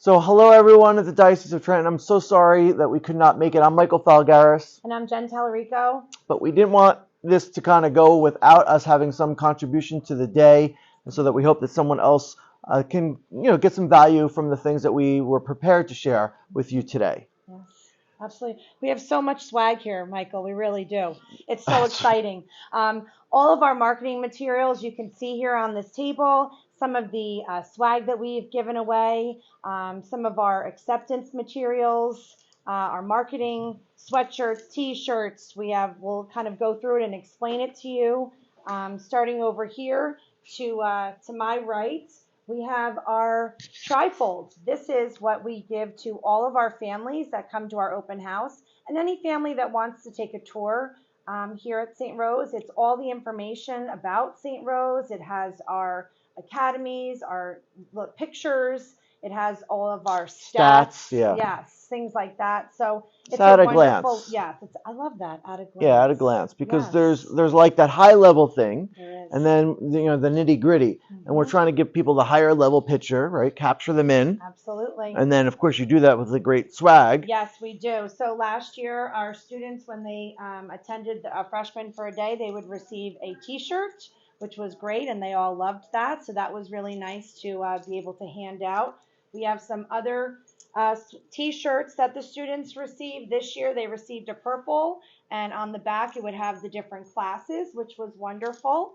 So hello everyone at the Diocese of Trenton. I'm so sorry that we could not make it. I'm Michael Falgaris. And I'm Jen Tallarico. But we didn't want this to kind of go without us having some contribution to the day, and so that we hope that someone else can get some value from the things that we were prepared to share with you today. Yes, absolutely. We have so much swag here, Michael. We really do. It's so exciting. All of our marketing materials you can see here on this table. Some of the swag that we've given away, some of our acceptance materials, our marketing sweatshirts, T-shirts. We'll kind of go through it and explain it to you. Starting over here to my right, we have our Trifold. This is what we give to all of our families that come to our open house, and any family that wants to take a tour here at St. Rose. It's all the information about St. Rose. It has our academies, our pictures. It has all of our stats. Yeah. Yes, things like that. So it's at a wonderful glance. Yes, I love that, at a glance. Yeah, at a glance, because Yes. there's like that high level thing, There is. and then the nitty gritty, and we're trying to give people the higher level picture, right? Capture them in. Absolutely. And then of course you do that with the great swag. Yes, we do. So last year, our students, when they attended a freshman for a day, they would receive a T-shirt, which was great, and they all loved that. So that was really nice to be able to hand out. We have some other T-shirts that the students received. This year they received a purple, and on the back it would have the different classes, which was wonderful.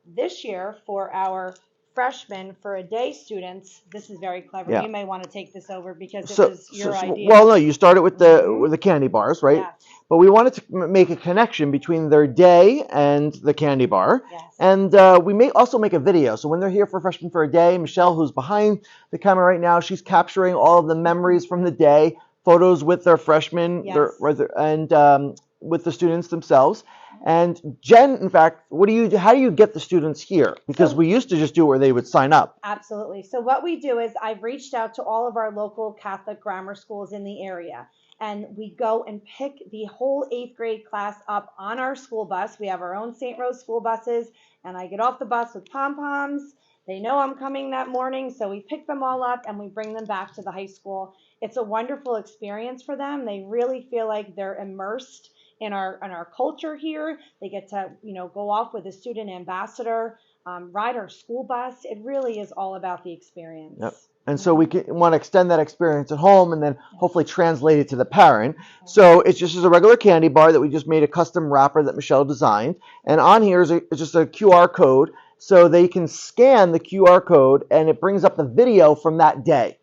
This year, for our freshmen for a day students, this is very clever. Yeah. You may want to take this over because it was your idea. Well, no, you started with the candy bars, right? Yes. But we wanted to make a connection between their day and the candy bar. Yes. And we may also make a video. So when they're here for Freshman for a Day, Michelle, who's behind the camera right now, she's capturing all of the memories from the day, photos with their freshmen, Yes. and with the students themselves. And Jen, in fact, how do you get the students here? Because we used to just do it where they would sign up. Absolutely. So what we do is I've reached out to all of our local Catholic grammar schools in the area, and we go and pick the whole 8th grade class up on our school bus. We have our own St. Rose school buses, and I get off the bus with pom-poms. They know I'm coming that morning, so we pick them all up and we bring them back to the high school. It's a wonderful experience for them. They really feel like they're immersed in our culture here. They get to go off with a student ambassador, ride our school bus. It really is all about the experience. Yep. And so we want to extend that experience at home and then hopefully translate it to the parent. So it's just a regular candy bar that we just made a custom wrapper that Michelle designed. And on here is just a QR code, so they can scan the QR code and it brings up the video from that day.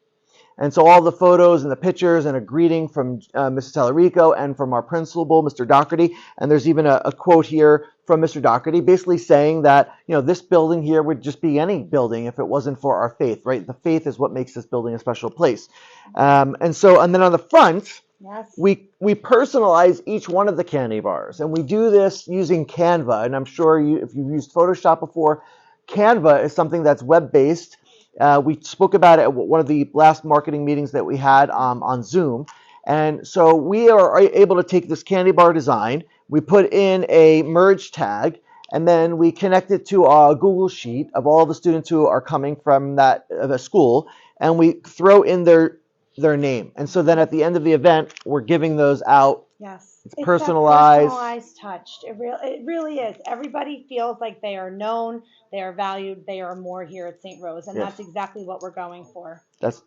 And so all the photos and the pictures and a greeting from Mrs. Tallarico and from our principal, Mr. Doherty. And there's even a quote here from Mr. Doherty basically saying that, this building here would just be any building if it wasn't for our faith, right? The faith is what makes this building a special place. And then on the front, yes, we personalize each one of the candy bars. And we do this using Canva. And I'm sure if you've used Photoshop before, Canva is something that's web-based. We spoke about it at one of the last marketing meetings that we had on Zoom. And so we are able to take this candy bar design, we put in a merge tag, and then we connect it to a Google Sheet of all the students who are coming from that school, and we throw in their name. And so then at the end of the event, we're giving those out. Yes. It's personalized. Personalized, touched. It really is. Everybody feels like they are known, they are valued, they are more here at St. Rose, and that's exactly what we're going for. Yes.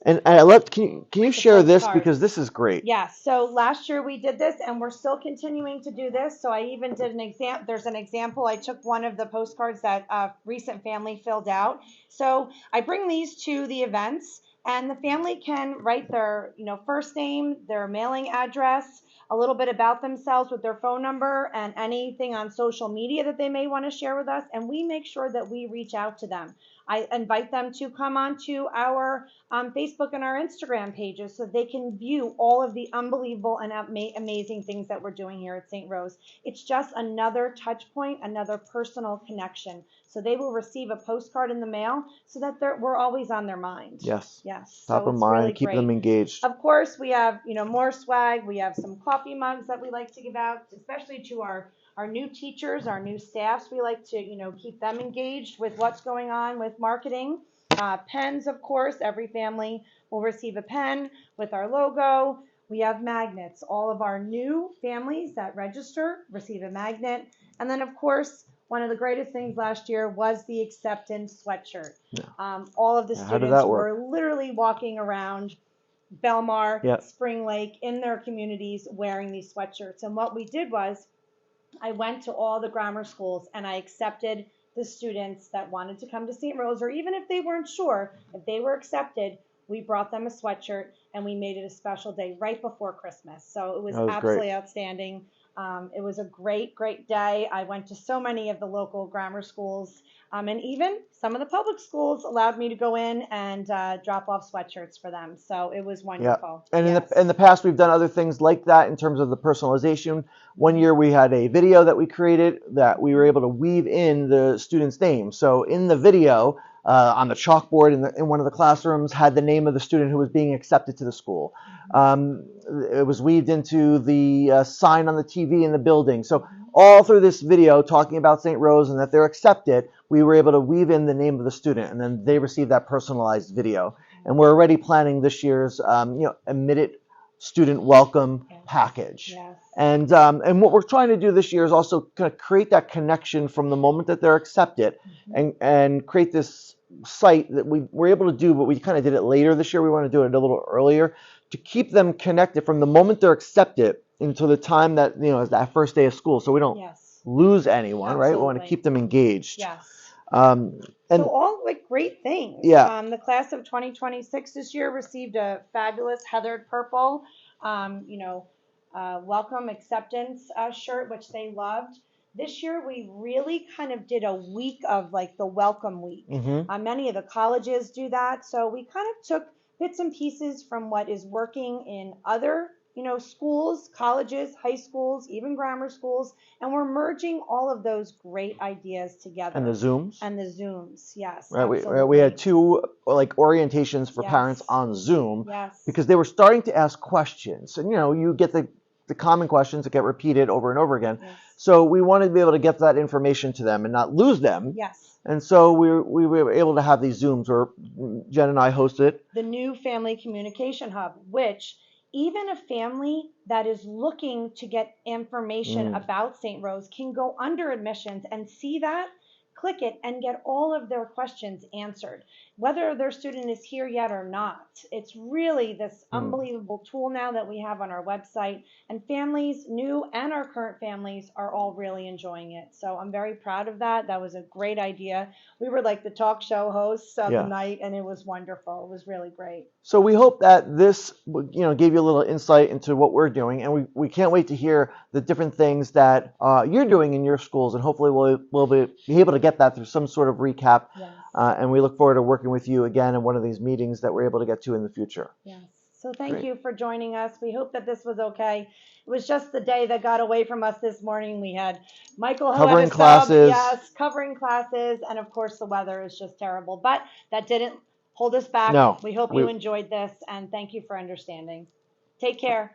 And I love. Can you share this, because this is great? Yes. So last year we did this, and we're still continuing to do this. So I even did an example. There's an example. I took one of the postcards that a recent family filled out. So I bring these to the events, and the family can write their first name, their mailing address, a little bit about themselves with their phone number, and anything on social media that they may want to share with us. And we make sure that we reach out to them. I invite them to come onto our Facebook and our Instagram pages so they can view all of the unbelievable and amazing things that we're doing here at St. Rose. It's just another touch point, another personal connection. So they will receive a postcard in the mail so that we're always on their mind. Yes. Yes. Top of mind, really keep them engaged. Of course, we have more swag. We have some coffee mugs that we like to give out, especially to our new teachers, our new staffs. We like to keep them engaged with what's going on with marketing. Pens, of course. Every family will receive a pen with our logo. We have magnets. All of our new families that register receive a magnet. And then, of course, one of the greatest things last year was the acceptance sweatshirt. All of the How did students that work? were literally walking around Belmar, Yep. Spring Lake in their communities wearing these sweatshirts. And what we did was I went to all the grammar schools and I accepted the students that wanted to come to St. Rose, or even if they weren't sure, if they were accepted, we brought them a sweatshirt and we made it a special day right before Christmas. So it was That was absolutely great. outstanding. It was a great, great day. I went to so many of the local grammar schools, and even some of the public schools allowed me to go in and drop off sweatshirts for them. So it was Yeah. wonderful. And Yes. in the past, we've done other things like that in terms of the personalization. One year we had a video that we created that we were able to weave in the student's name. So in the video, on the chalkboard in one of the classrooms had the name of the student who was being accepted to the school. It was weaved into the sign on the TV in the building. So all through this video talking about St. Rose and that they're accepted, we were able to weave in the name of the student, and then they received that personalized video. And we're already planning this year's admitted student welcome package. Yes. And what we're trying to do this year is also kind of create that connection from the moment that they're accepted, and create this site that we're able to do, but we kind of did it later this year. We want to do it a little earlier to keep them connected from the moment they're accepted until the time that is that first day of school, so we don't Yes. lose anyone, right? We want to Absolutely. keep them engaged. Yes. And So all like great things. Yeah. The class of 2026 this year received a fabulous heathered purple, welcome acceptance shirt, which they loved. This year we really kind of did a week of like the welcome week. Many of the colleges do that, so we kind of took bits and pieces from what is working in other schools, colleges, high schools, even grammar schools, and we're merging all of those great ideas together. And the Zooms. And the Zooms, yes. Right, we absolutely. had two like orientations for Yes. parents on Zoom, Yes. because they were starting to ask questions, and you get the common questions that get repeated over and over again. Yes. So we wanted to be able to get that information to them and not lose them. Yes. And so we were able to have these Zooms where Jen and I hosted. The new Family Communication Hub, which even a family that is looking to get information about St. Rose can go under admissions and see that, click it, and get all of their questions answered, whether their student is here yet or not. It's really this unbelievable tool now that we have on our website, and families, new and our current families, are all really enjoying it. So I'm very proud of that. That was a great idea. We were like the talk show hosts of the night, and it was wonderful. It was really great. So we hope that this gave you a little insight into what we're doing, and we can't wait to hear the different things that you're doing in your schools, and hopefully we'll be able to get that through some sort of recap. Yes. And we look forward to working with you again in one of these meetings that we're able to get to in the future. Yes. So thank Great. you for joining us. We hope that this was okay. It was just the day that got away from us this morning. We had Michael who Covering had a sub, classes. yes, covering classes, and of course the weather is just terrible. But that didn't hold us back. No, We hope you enjoyed this, and thank you for understanding. Take care.